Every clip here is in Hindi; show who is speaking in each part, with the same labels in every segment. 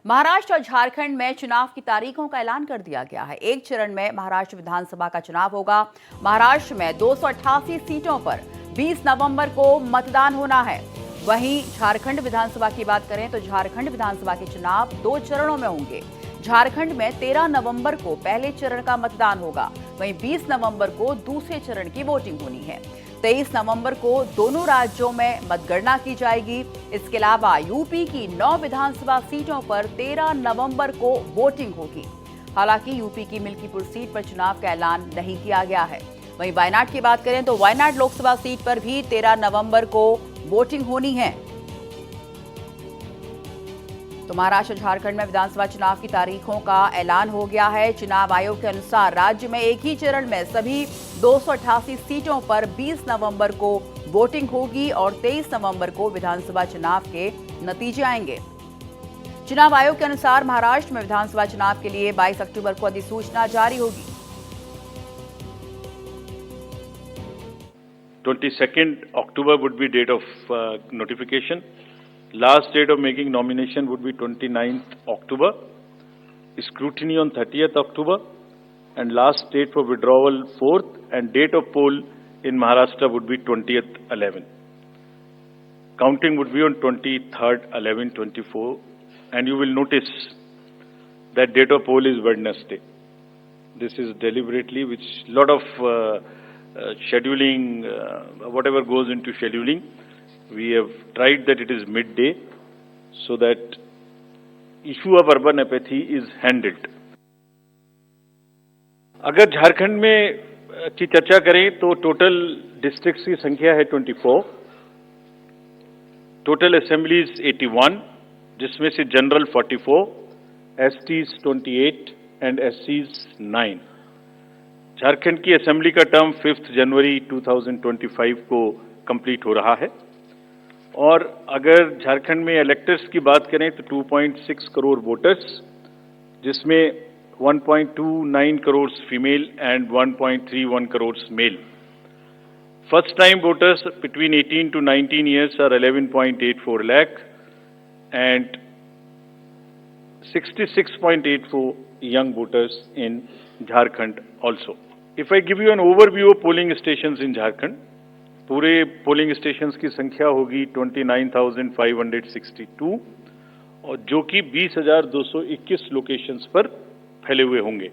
Speaker 1: महाराष्ट्र और झारखंड में चुनाव की तारीखों का ऐलान कर दिया गया है। एक चरण में महाराष्ट्र विधानसभा का चुनाव होगा। महाराष्ट्र में 288 सीटों पर 20 नवंबर को मतदान होना है। वहीं झारखंड विधानसभा की बात करें तो झारखंड विधानसभा के चुनाव 2 चरणों में होंगे। झारखंड में 13 नवंबर को पहले चरण का मतदान होगा, वहीं 20 नवंबर को दूसरे चरण की वोटिंग होनी है। 23 नवंबर को दोनों राज्यों में मतगणना की जाएगी। इसके अलावा यूपी की 9 विधानसभा सीटों पर 13 नवंबर को वोटिंग होगी। हालांकि यूपी की मिल्कीपुर सीट पर चुनाव का ऐलान नहीं किया गया है। वहीं वायनाड की बात करें तो वायनाड लोकसभा सीट पर भी 13 नवंबर को वोटिंग होनी है। तो महाराष्ट्र और झारखंड में विधानसभा चुनाव की तारीखों का ऐलान हो गया है। चुनाव आयोग के अनुसार राज्य में एक ही चरण में सभी 288 सीटों पर 20 नवंबर को वोटिंग होगी और 23 नवंबर को विधानसभा चुनाव के नतीजे आएंगे। चुनाव आयोग के अनुसार महाराष्ट्र में विधानसभा चुनाव के लिए 22 अक्टूबर को अधिसूचना जारी होगी।
Speaker 2: 22nd October would be date of notification. Last date of making nomination would be 29th October. Scrutiny on 30th October. And last date for withdrawal 4th. And date of poll in Maharashtra would be 20th 11. Counting would be on 23rd 11 24. And you will notice that date of poll is Wednesday. This is deliberately, which lot of scheduling, whatever goes into scheduling, we have tried that it is midday so that issue of urban apathy is handled. अगर झारखंड में की चर्चा करें तो टोटल डिस्ट्रिक्ट्स की संख्या है 24, टोटल असेंबलीज 81, जिसमें से जनरल 44, एसटीज 28 एंड एससीज 9। झारखंड की असेंबली का टर्म 5 जनवरी 2025 को कंप्लीट हो रहा है और अगर झारखंड में इलेक्टर्स की बात करें तो 2.6 करोड़ वोटर्स, जिसमें 1.29 crore female and 1.31 crore male. First time voters between 18 to 19 years are 11.84 lakh and 66.84 young voters in Jharkhand also. If I give you an overview of polling stations in Jharkhand, पूरे पोलिंग स्टेशंस की संख्या होगी 29,562 और जो कि 20,221 लोकेशंस पर फैले हुए होंगे।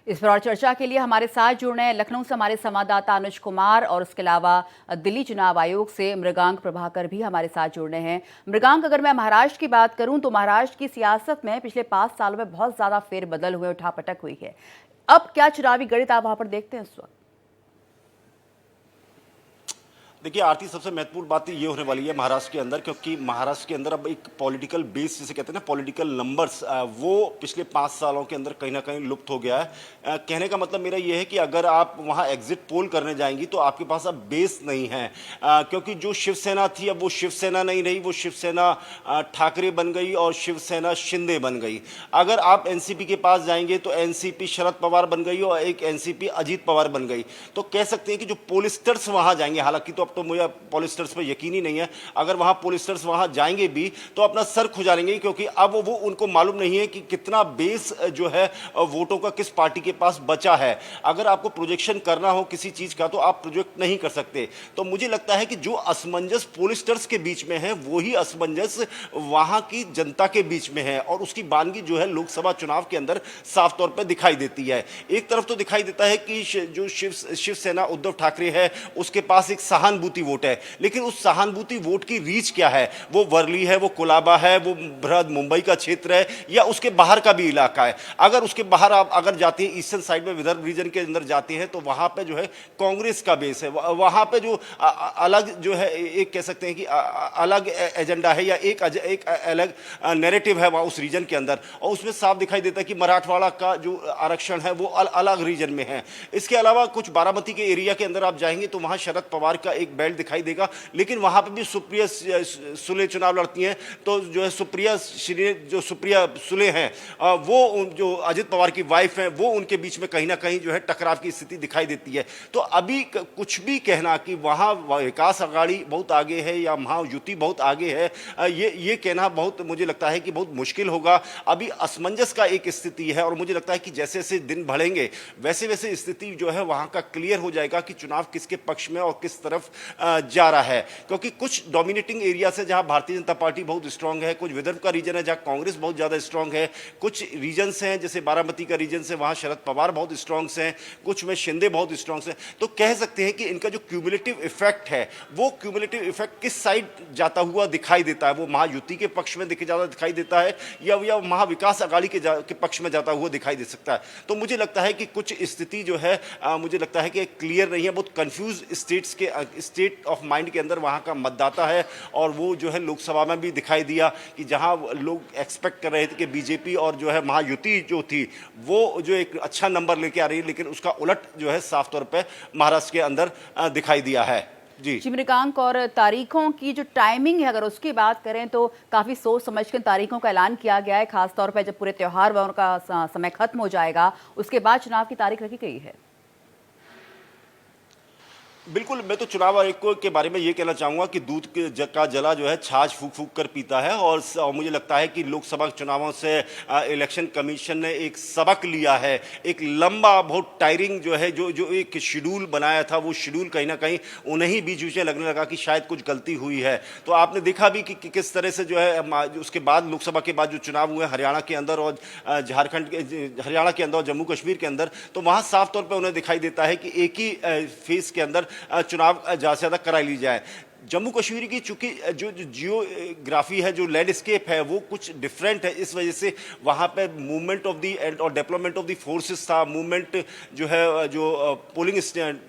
Speaker 1: इस पर और चर्चा के लिए हमारे साथ जुड़ रहे हैं लखनऊ से हमारे संवाददाता अनुज कुमार और उसके अलावा दिल्ली चुनाव आयोग से मृगांक प्रभाकर भी हमारे साथ जुड़ रहे हैं। मृगांक, अगर मैं महाराष्ट्र की बात करूं तो महाराष्ट्र की सियासत में पिछले 5 सालों में बहुत ज्यादा फेरबदल हुए, उठापटक हुई है। अब क्या चुनावी गणित आप वहां पर देखते हैं इस वक्त?
Speaker 3: देखिए आरती, सबसे महत्वपूर्ण बात ये होने वाली है महाराष्ट्र के अंदर, क्योंकि महाराष्ट्र के अंदर अब एक पॉलिटिकल बेस जिसे कहते हैं ना, पॉलिटिकल नंबर्स, वो पिछले 5 सालों के अंदर कहीं ना कहीं लुप्त हो गया है। कहने का मतलब मेरा ये है कि अगर आप वहाँ एग्जिट पोल करने जाएंगी तो आपके पास अब बेस नहीं है, क्योंकि जो शिवसेना थी अब वो शिवसेना नहीं रही, वो शिवसेना ठाकरे बन गई और शिवसेना शिंदे बन गई। अगर आप एनसीपी के पास जाएंगे तो एनसीपी शरद पवार बन गई और एक एनसीपी अजीत पवार बन गई। तो कह सकते हैं कि जो पोलिस्टर्स वहाँ जाएंगे, हालांकि तो मुझे पोलिस्टर्स पर यकीन ही नहीं है, अगर वहां पोलिस्टर्स वहां जाएंगे भी तो अपना सर खुजालेंगे, क्योंकि अब वो उनको मालूम नहीं है कि कितना बेस जो है वोटों का किस पार्टी के पास बचा है। अगर आपको प्रोजेक्शन करना हो किसी चीज का तो आप प्रोजेक्ट नहीं कर सकते। तो मुझे लगता है कि जो असमंजस पोलिस्टर्स के बीच में है वही असमंजस वहां की जनता के बीच में है और उसकी बानगी जो है लोकसभा चुनाव के अंदर साफ तौर पर दिखाई देती है। एक तरफ तो दिखाई देता है कि जो शिवसेना उद्धव ठाकरे है उसके पास एक सहानुभूति वोट है, लेकिन उस सहानुभूति वोट की रीच क्या है? वो वर्ली है, वो कोलाबा है, वो बृहद मुंबई का क्षेत्र है या उसके बाहर का भी इलाका है? अगर उसके बाहर आप अगर जाते हैं, ईस्टर्न साइड में विदर्भ रीजन के अंदर जाते हैं तो वहां पे जो है कांग्रेस का बेस है, वहां पे जो अलग जो है एक कह सकते हैं कि अलग एजेंडा है या एक अलग नैरेटिव है वहां उस रीजन के अंदर, और उसमें साफ दिखाई देता है कि मराठवाड़ा का जो आरक्षण है वो अलग रीजन में है। इसके अलावा कुछ बारामती के एरिया के अंदर आप जाएंगे तो वहां शरद पवार का एक बेल्ट दिखाई देगा, लेकिन वहां पे भी सुप्रिया सुले चुनाव लड़ती हैं, तो जो है सुप्रिया सुले हैं, वो जो अजित पवार की वाइफ हैं, वो उनके बीच में कहीं ना कहीं जो है टकराव की स्थिति दिखाई देती है। तो अभी कुछ भी कहना कि वहां विकास आघाड़ी बहुत आगे है या महायुति बहुत आगे है, ये कहना बहुत, मुझे लगता है कि बहुत मुश्किल होगा। अभी असमंजस का एक स्थिति है, और मुझे लगता है कि जैसे जैसे दिन बढ़ेंगे वैसे वैसे स्थिति जो है वहां का क्लियर हो जाएगा कि चुनाव किसके पक्ष में और किस तरफ जा रहा है। क्योंकि कुछ डोमिनेटिंग एरिया से जहां भारतीय जनता पार्टी बहुत स्ट्रांग है, कुछ विदर्भ का रीजन है जहां कांग्रेस बहुत ज्यादा स्ट्रांग है, कुछ रीजन्स हैं जैसे बारामती का रीजन से वहां शरद पवार बहुत स्ट्रांग से हैं, कुछ में शिंदे बहुत स्ट्रांग से। तो कह सकते हैं कि इनका जो क्यूमुलेटिव इफेक्ट है वो क्यूमुलेटिव इफेक्ट किस साइड जाता हुआ दिखाई देता है, वो महायुति के पक्ष में ज्यादा दिखाई देता है या महाविकास आघाड़ी के पक्ष में जाता हुआ दिखाई दे सकता है। तो मुझे लगता है कि कुछ स्थिति जो है मुझे लगता है कि क्लियर नहीं है, बहुत कंफ्यूज स्टेट ऑफ माइंड के अंदर वहां का मतदाता है। और वो जो है लोकसभा में भी दिखाई दिया कि जहां लोग एक्सपेक्ट कर रहे थे कि बीजेपी और जो है महायुति जो थी वो जो एक अच्छा नंबर लेके आ रही है, लेकिन उसका उलट जो है साफ तौर पे महाराष्ट्र के अंदर दिखाई दिया है। जी
Speaker 1: मृगांक, और तारीखों की जो टाइमिंग है अगर उसकी बात करें तो काफी सोच समझकर तारीखों का ऐलान किया गया है, खासतौर पर जब पूरे त्योहार व उनका समय खत्म हो जाएगा उसके बाद चुनाव की तारीख रखी गई है।
Speaker 3: बिल्कुल, मैं तो चुनाव आयोग के बारे में ये कहना चाहूँगा कि दूध का जला जो है छाछ फूक फूक कर पीता है। और मुझे लगता है कि लोकसभा चुनावों से इलेक्शन कमीशन ने एक सबक लिया है। एक लंबा बहुत टायरिंग जो है जो एक शेड्यूल बनाया था, वो शेड्यूल कहीं ना कहीं उन्हें ही बीच बीच में लगने लगा कि शायद कुछ गलती हुई है। तो आपने देखा भी कि किस तरह से जो है उसके बाद लोकसभा के बाद जो चुनाव हुए हरियाणा के अंदर और हरियाणा के अंदर और जम्मू कश्मीर के अंदर, तो वहाँ साफ तौर पर उन्हें दिखाई देता है कि एक ही फेज के अंदर चुनाव ज्यादा से ज्यादा करा ली जाए। जम्मू कश्मीर की चूंकि जो जियोग्राफी है, जो लैंडस्केप है वो कुछ डिफरेंट है, इस वजह से वहाँ पे मूवमेंट ऑफ दी और डेवलपमेंट ऑफ दी फोर्सेस था, मूवमेंट जो है जो पोलिंग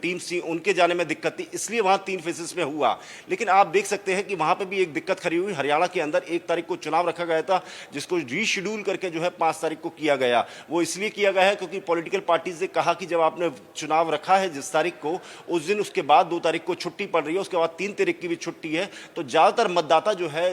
Speaker 3: टीम्स थी उनके जाने में दिक्कत थी, इसलिए वहाँ 3 फेजेस में हुआ। लेकिन आप देख सकते हैं कि वहाँ पे भी एक दिक्कत खड़ी हुई। हरियाणा के अंदर 1 तारीख को चुनाव रखा गया था जिसको रीशेड्यूल करके जो है 5 तारीख को किया गया। वो इसलिए किया गया है क्योंकि पॉलिटिकल पार्टीज ने कहा कि जब आपने चुनाव रखा है जिस तारीख को, उस दिन उसके बाद 2 तारीख को छुट्टी पड़ रही है, उसके बाद 3 तारीख भी छुट्टी है, तो ज्यादातर मतदाता जो है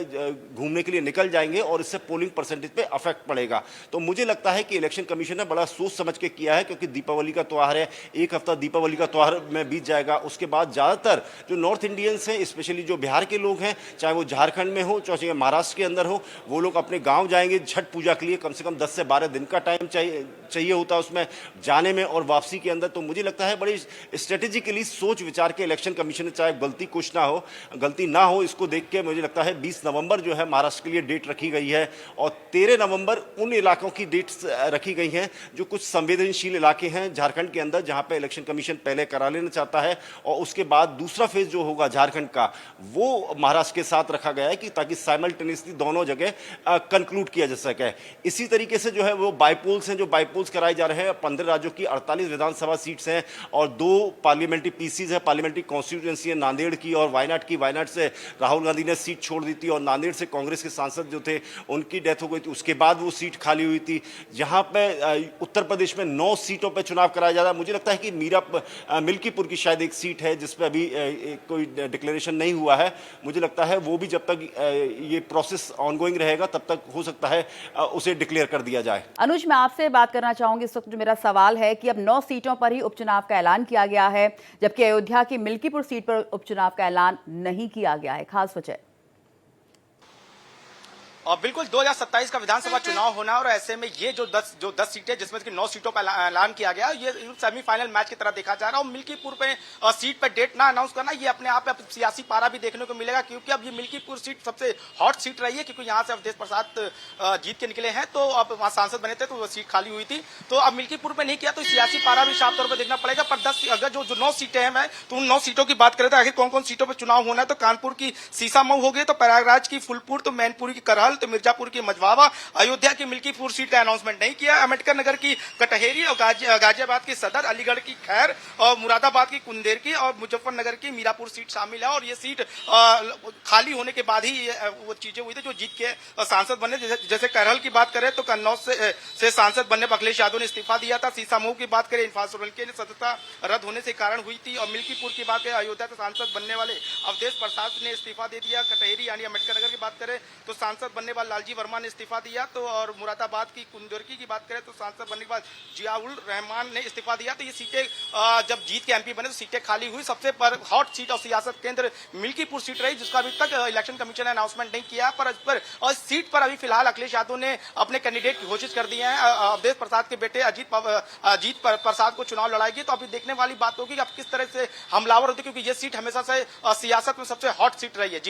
Speaker 3: घूमने के लिए निकल जाएंगे और इससे पोलिंग परसेंटेज पे अफेक्ट पड़ेगा। तो मुझे लगता है कि इलेक्शन कमीशन ने बड़ा सोच समझ के किया है, क्योंकि दीपावली का त्योहार है, 1 हफ्ता दीपावली का त्योहार में बीत जाएगा। उसके बाद ज्यादातर जो नॉर्थ इंडियंस हैं, स्पेशली जो बिहार के लोग हैं, चाहे वो झारखंड में हो चाहे महाराष्ट्र के अंदर हो, वो लोग अपने गाँव जाएंगे छठ पूजा के लिए। कम से कम 10 से 12 दिन का टाइम चाहिए होता है उसमें जाने में और वापसी के अंदर। तो मुझे लगता है बड़ी स्ट्रेटेजिकली सोच विचार के इलेक्शन कमीशन ने, चाहे गलती ना हो, इसको देख के मुझे लगता है 20 नवंबर जो है महाराष्ट्र के लिए डेट रखी गई है और 13 नवंबर उन इलाकों की डेट्स रखी गई हैं जो कुछ संवेदनशील इलाके हैं झारखंड के अंदर, जहां पे इलेक्शन कमीशन पहले करा लेना चाहता है। और उसके बाद दूसरा फेज जो होगा झारखंड का, वो महाराष्ट्र के साथ रखा गया है कि ताकि साइमल्टेनियसली दोनों जगह कंक्लूड किया जा सके। इसी तरीके से जो है वो बाईपोल्स हैं, जो बाईपोल्स कराए जा रहे हैं। 15 राज्यों की 48 विधानसभा सीट्स हैं और 2 पार्लियामेंट्री पीसीज है, पार्लियामेंट्री कॉन्स्टिट्यूएंसी है, नांदेड़ की और वायनाड की। वायनाड से राहुल गांधी ने सीट छोड़ दी थी और नांदेड़ से कांग्रेस के सांसद जो थे उनकी डेथ हो गई थी, उसके बाद वो सीट खाली हुई थी। जहां पे उत्तर प्रदेश में 9 सीटों पे चुनाव कराया जा रहा है। मुझे लगता है कि मिल्कीपुर की शायद एक सीट है जिस पे अभी कोई डिक्लेरेशन नहीं हुआ है। मुझे लगता है वो भी जब तक ये प्रोसेस ऑनगोइंग रहेगा तब तक हो सकता है उसे डिक्लेयर कर दिया जाए।
Speaker 1: अनुज, मैं आपसे बात करना चाहूंगी। इस वक्त जो मेरा सवाल है कि अब 9 सीटों पर ही उपचुनाव का ऐलान किया गया है, जबकि अयोध्या की मिल्कीपुर सीट पर उपचुनाव का ऐलान नहीं किया गया है, खास वजह?
Speaker 4: और बिल्कुल 2027 का विधानसभा चुनाव होना है और ऐसे में ये जो 10 सीटें जिसमें कि 9 सीटों पर ऐलान किया गया, ये सेमीफाइनल मैच की तरह देखा जा रहा है। और मिल्कीपुर पे सीट पे डेट ना अनाउंस करना, ये अपने आप में सियासी पारा भी देखने को मिलेगा, क्योंकि अब ये मिल्कीपुर सीट सबसे हॉट सीट रही है, क्योंकि यहाँ से अवधेश प्रसाद जीत के निकले हैं, तो अब वहाँ सांसद बने थे तो वो सीट खाली हुई थी। तो अब मिल्कीपुर पे नहीं किया तो सियासी पारा भी साफ तौर पर देखना पड़ेगा। पर 10 अगर जो 9 सीटें हैं, मैं तो उन 9 सीटों की बात करें तो आखिर कौन कौन सीटों पर चुनाव होना है, तो कानपुर की सीसामऊ हो गई, तो प्रयागराज की फुलपुर, तो मैनपुरी की करहल, घोटाला, तो मिर्जापुर की मझवावा, अयोध्या की मिल्कीपुर सीट का अनाउंसमेंट नहीं किया। अम्बेडकर नगर की कटहेरी और गाजियाबाद की सदर, अलीगढ़ की खैर और मुरादाबाद की कुंदेर की और मुजफ्फरनगर की मीरापुर सीट शामिल है। और ये सीट खाली होने के बाद ही वो चीजें हुई थी जो जीत के सांसद बने। जैसे करहल की बात करें तो कन्नौज से सांसद बनने पर अखिलेश यादव ने इस्तीफा दिया था। सीसामऊ की बात करें, इंफाज सोलंकी ने सदस्यता रद्द होने से कारण हुई थी। और मिल्कीपुर की बात करें, अयोध्या से सांसद बनने वाले अवधेश प्रसाद ने इस्तीफा दे दिया। कटहेरी यानी अम्बेडकर नगर की बात करें तो सांसद बनने वाले लालजी वर्मा ने इस्तीफा दिया। तो और मुरादाबाद की कुंदरकी की बात करें तो सांसद बनने के बाद जियाउल रहमान ने इस्तीफा दिया। तो ये सीटें जब जीत के एमपी बने तो सीटें खाली हुई। सबसे हॉट सीट और सियासत केंद्र मिल्कीपुर सीट रही, जिसका अभी तक इलेक्शन कमीशन ने अनाउंसमेंट नहीं किया। पर इस पर और सीट पर अभी फिलहाल अखिलेश यादव ने अपने कैंडिडेट घोषित कर दिए हैं। अवधेश प्रसाद के बेटे अजीत प्रसाद को चुनाव लड़ाएगी। तो अभी देखने वाली बात होगी कि अब किस तरह से हमलावर होती है, क्योंकि ये सीट हमेशा से सियासत में सबसे हॉट सीट रही है।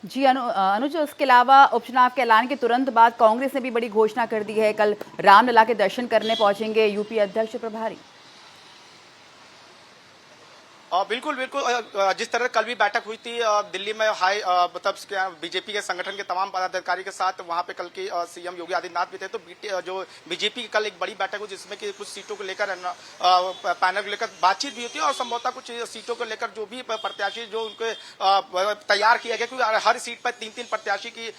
Speaker 4: जी
Speaker 1: अनुज, उसके अलावा उपचुनाव के ऐलान के तुरंत बाद कांग्रेस ने भी बड़ी घोषणा कर दी है। कल रामलला के दर्शन करने पहुंचेंगे यूपी अध्यक्ष प्रभारी।
Speaker 4: बिल्कुल बिल्कुल, जिस तरह कल भी बैठक हुई थी दिल्ली में हाई मतलब बीजेपी के संगठन के तमाम पदाधिकारी के साथ, वहां पे कल के सीएम योगी आदित्यनाथ भी थे। तो जो बीजेपी की कल एक बड़ी बैठक हुई जिसमें कि कुछ सीटों को लेकर पैनल को लेकर बातचीत भी होती है और संभवतः कुछ सीटों को लेकर जो भी प्रत्याशी जो उनके तैयार किया गया, क्योंकि हर सीट पर 3-3 प्रत्याशी की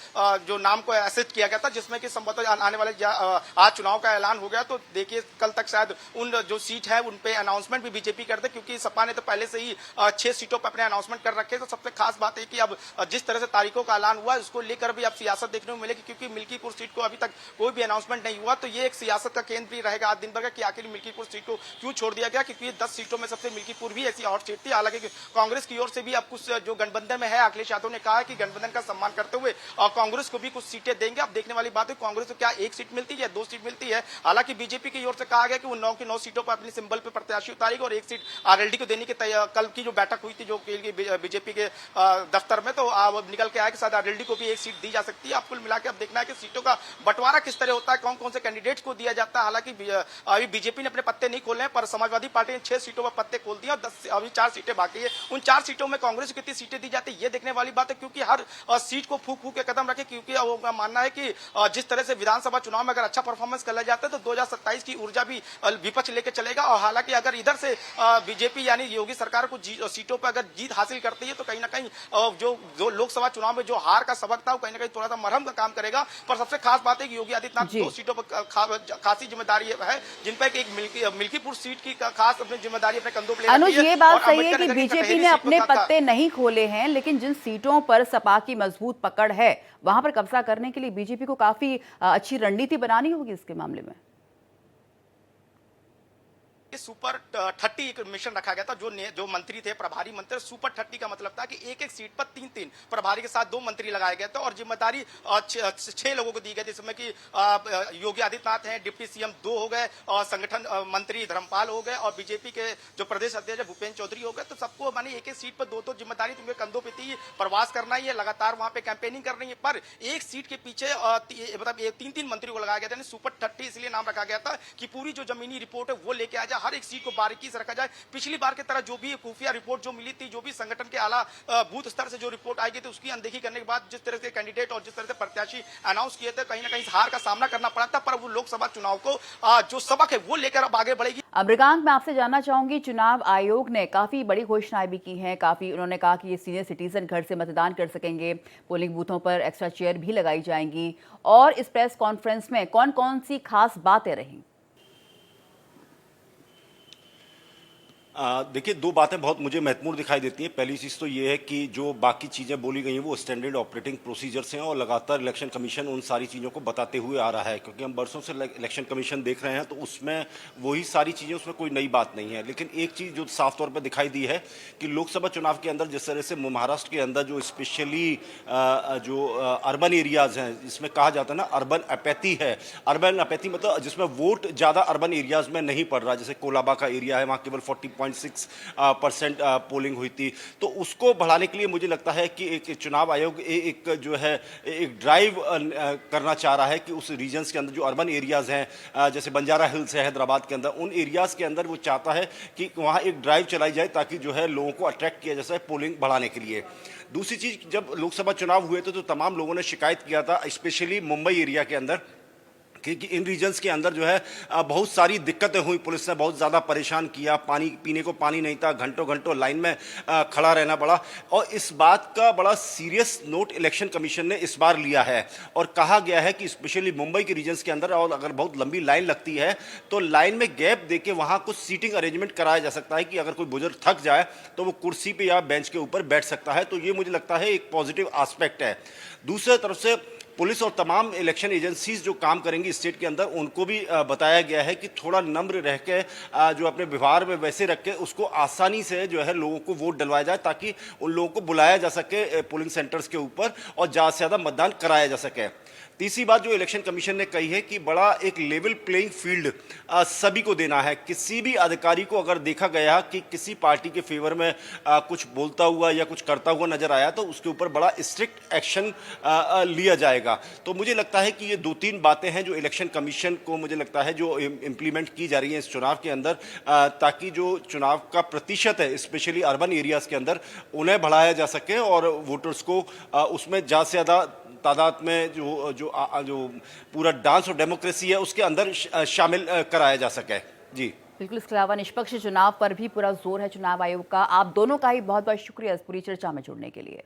Speaker 4: जो नाम को एसेट किया गया था, जिसमें कि संभवतः आने वाले आज चुनाव का ऐलान हो गया। तो देखिए कल तक शायद उन जो सीट है उन पे अनाउंसमेंट भी बीजेपी कर दे, क्योंकि सपा ने तो पहले से ही 6 सीटों पर अपने अनाउंसमेंट कर रखे। तो सबसे खास बात है कि अब जिस तरह से तारीखों का ऐलान हुआ उसको लेकर भी अब सियासत देखने को मिलेगी, क्योंकि मिल्कीपुर सीट को अभी तक कोई भी अनाउंसमेंट नहीं हुआ। तो ये एक सियासत का केंद्र भी रहेगा आज दिन भर का कि आखिर मिल्कीपुर सीट को क्यों छोड़ दिया गया, क्योंकि 10 सीटों में सबसे मिल्कीपुर भी ऐसी हॉट सीट थी। हालांकि कांग्रेस की ओर से भी अब कुछ जो गठबंधन में है, अखिलेश यादव ने कहा है कि गठबंधन का सम्मान करते हुए कांग्रेस को भी कुछ सीटें देंगे। अब देखने वाली बात है कांग्रेस को क्या 1 सीट मिलती है या 2 सीट मिलती है। हालांकि बीजेपी की ओर से कहा गया कि वो 9 की 9 सीटों पर अपनी सिंबल पर प्रत्याशी उतारेगी और 1 सीट आरएलडी को देने की कल की जो बैठक हुई थी जो बीजेपी के दफ्तर में, तो निकल के आया कि शायद आरएलडी को भी 1 सीट दी जा सकती है। अब कुल मिला के अब देखना है कि सीटों का बंटवारा किस तरह होता है, कौन कौन से कैंडिडेट्स को दिया जाता है। हालांकि अभी बीजेपी ने अपने पत्ते नहीं खोले हैं, पर समाजवादी पार्टी ने 6 सीटों पर पत्ते खोल दिए और 10 अभी 4 सीटें बाकी है। उन 4 सीटों में कांग्रेस को कितनी सीटें दी जाती है ये देखने वाली बात है, क्योंकि हर सीट को फूक फूक के कदम रखे, क्योंकि वो मानना है कि जिस तरह से विधानसभा चुनाव में अगर अच्छा परफॉर्मेंस कर जाता है तो 2027 की ऊर्जा भी विपक्ष लेके चलेगा। और हालांकि अगर इधर से बीजेपी यानी योगी सरकार को सीटों पर अगर जीत हासिल करती है तो कहीं ना कहीं जो लोकसभा चुनाव में जो हार का सबक था वो कहीं ना कहीं थोड़ा सा मरहम का काम करेगा। पर सबसे खास बात है कि योगी आदित्यनाथ 2 सीटों पर खासी जिम्मेदारी है, जिन पर एक मिल्कीपुर सीट की खास अपनी जिम्मेदारी अपने कंधों पर
Speaker 1: अनुज, ये बात सही है कि बीजेपी ने अपने पत्ते नहीं खोले हैं, लेकिन जिन सीटों पर सपा की मजबूत पकड़ है वहां पर कब्जा करने के लिए बीजेपी को काफी अच्छी रणनीति बनानी होगी इसके मामले में।
Speaker 4: सुपर 30 एक मिशन रखा गया था। जो मंत्री थे प्रभारी मंत्री, सुपर 30 का मतलब था कि एक एक सीट पर 3-3 प्रभारी के साथ 2 मंत्री लगाए गए थे और जिम्मेदारी 6 लोगों को दी गई थी, जिसमें कि योगी आदित्यनाथ हैं, डिप्टी सीएम 2 हो गए और संगठन मंत्री धर्मपाल हो गए और बीजेपी के जो प्रदेश अध्यक्ष भूपेंद्र चौधरी हो गए। तो सबको मानी एक एक सीट पर 2-2 जिम्मेदारी तुमके कंधों पर थी। प्रवास करना ही है, लगातार वहां पे कैंपेनिंग करनी है, पर एक सीट के पीछे मतलब 3-3 मंत्री को लगाया गया था। सुपर 30 इसलिए नाम रखा गया था कि पूरी जो जमीनी रिपोर्ट है वो लेके आ जाए, हर एक सीट को बारीकी से रखा जाए। पिछली बार की तरह जो भी खुफिया रिपोर्ट जो मिली थी, जो भी संगठन के आला बूथ स्तर से जो रिपोर्ट आई गई थी, उसकी अनदेखी करने के बाद जिस तरह से कैंडिडेट और जिस तरह से प्रत्याशी अनाउंस किए थे, कहीं ना कहीं हार का सामना करना पड़ा था। पर वो लोकसभा चुनाव को जो सबक है वो लेकर अब आगे बढ़ेगी।
Speaker 1: अमृकांत, मैं आपसे जानना चाहूंगी, चुनाव आयोग ने काफी बड़ी घोषणाएं भी की हैं। काफी उन्होंने कहा कि ये सीनियर सिटीजन घर से मतदान कर सकेंगे, पोलिंग बूथों पर एक्स्ट्रा चेयर भी लगाई जाएंगी। और इस प्रेस कॉन्फ्रेंस में कौन कौन सी खास बातें रही?
Speaker 3: देखिए 2 बातें बहुत मुझे महत्वपूर्ण दिखाई देती हैं। पहली चीज़ तो ये है कि जो बाकी चीज़ें बोली गई हैं वो स्टैंडर्ड ऑपरेटिंग प्रोसीजर्स हैं और लगातार इलेक्शन कमीशन उन सारी चीज़ों को बताते हुए आ रहा है, क्योंकि हम बरसों से इलेक्शन कमीशन देख रहे हैं तो उसमें वही सारी चीज़ें, उसमें कोई नई बात नहीं है। लेकिन एक चीज़ जो साफ तौर पर दिखाई दी है कि लोकसभा चुनाव के अंदर जिस तरह से महाराष्ट्र के अंदर जो स्पेशली जो अर्बन एरियाज़ हैं, जिसमें कहा जाता है ना अर्बन अपैथी है, अर्बन अपैथी मतलब जिसमें वोट ज़्यादा अर्बन एरियाज़ में नहीं पड़ रहा, जैसे कोलाबा का एरिया है, वहाँ केवल 40.6% पोलिंग हुई थी। तो उसको बढ़ाने के लिए मुझे लगता है कि एक चुनाव आयोग एक जो है एक ड्राइव करना चाह रहा है कि उस रीजन्स के अंदर जो अर्बन एरियाज़ हैं, जैसे बंजारा हिल्स है हैदराबाद के अंदर, उन एरियाज़ के अंदर वो चाहता है कि वहाँ एक ड्राइव चलाई जाए ताकि जो है लोगों को अट्रैक्ट किया जा सके पोलिंग बढ़ाने के लिए। दूसरी चीज, जब लोकसभा चुनाव हुए थे तो तमाम लोगों ने शिकायत किया था, स्पेशली मुंबई एरिया के अंदर, कि इन रीजन्स के अंदर जो है बहुत सारी दिक्कतें हुई। पुलिस ने बहुत ज़्यादा परेशान किया, पानी पीने को पानी नहीं था, घंटों घंटों लाइन में खड़ा रहना पड़ा। और इस बात का बड़ा सीरियस नोट इलेक्शन कमीशन ने इस बार लिया है और कहा गया है कि स्पेशली मुंबई के रीजन्स के अंदर और अगर बहुत लंबी लाइन लगती है तो लाइन में गैप देके वहाँ कुछ सीटिंग अरेंजमेंट कराया जा सकता है कि अगर कोई बुजुर्ग थक जाए तो वो कुर्सी पे या बेंच के ऊपर बैठ सकता है। तो ये मुझे लगता है एक पॉजिटिव एस्पेक्ट है। दूसरी तरफ से पुलिस और तमाम इलेक्शन एजेंसीज जो काम करेंगी स्टेट के अंदर, उनको भी बताया गया है कि थोड़ा नम्र रह के जो अपने व्यवहार में वैसे रख के उसको आसानी से जो है लोगों को वोट डलवाया जाए, ताकि उन लोगों को बुलाया जा सके पोलिंग सेंटर्स के ऊपर और ज़्यादा से ज़्यादा मतदान कराया जा सके। तीसरी बात जो इलेक्शन कमीशन ने कही है कि बड़ा एक लेवल प्लेइंग फील्ड सभी को देना है। किसी भी अधिकारी को अगर देखा गया कि किसी पार्टी के फेवर में कुछ बोलता हुआ या कुछ करता हुआ नजर आया तो उसके ऊपर बड़ा स्ट्रिक्ट एक्शन लिया जाएगा। तो मुझे लगता है कि ये 2-3 बातें हैं जो इलेक्शन कमीशन को मुझे लगता है जो इम्प्लीमेंट की जा रही हैं इस चुनाव के अंदर, ताकि जो चुनाव का प्रतिशत है स्पेशली अर्बन एरियाज के अंदर उन्हें बढ़ाया जा सके और वोटर्स को उसमें ज़्यादा से ज़्यादा तादाद में जो पूरा डांस और डेमोक्रेसी है उसके अंदर शामिल कराया जा सके। जी
Speaker 1: बिल्कुल, इसके अलावा निष्पक्ष चुनाव पर भी पूरा जोर है चुनाव आयोग का। आप दोनों का ही बहुत बहुत शुक्रिया इस पूरी चर्चा में जुड़ने के लिए।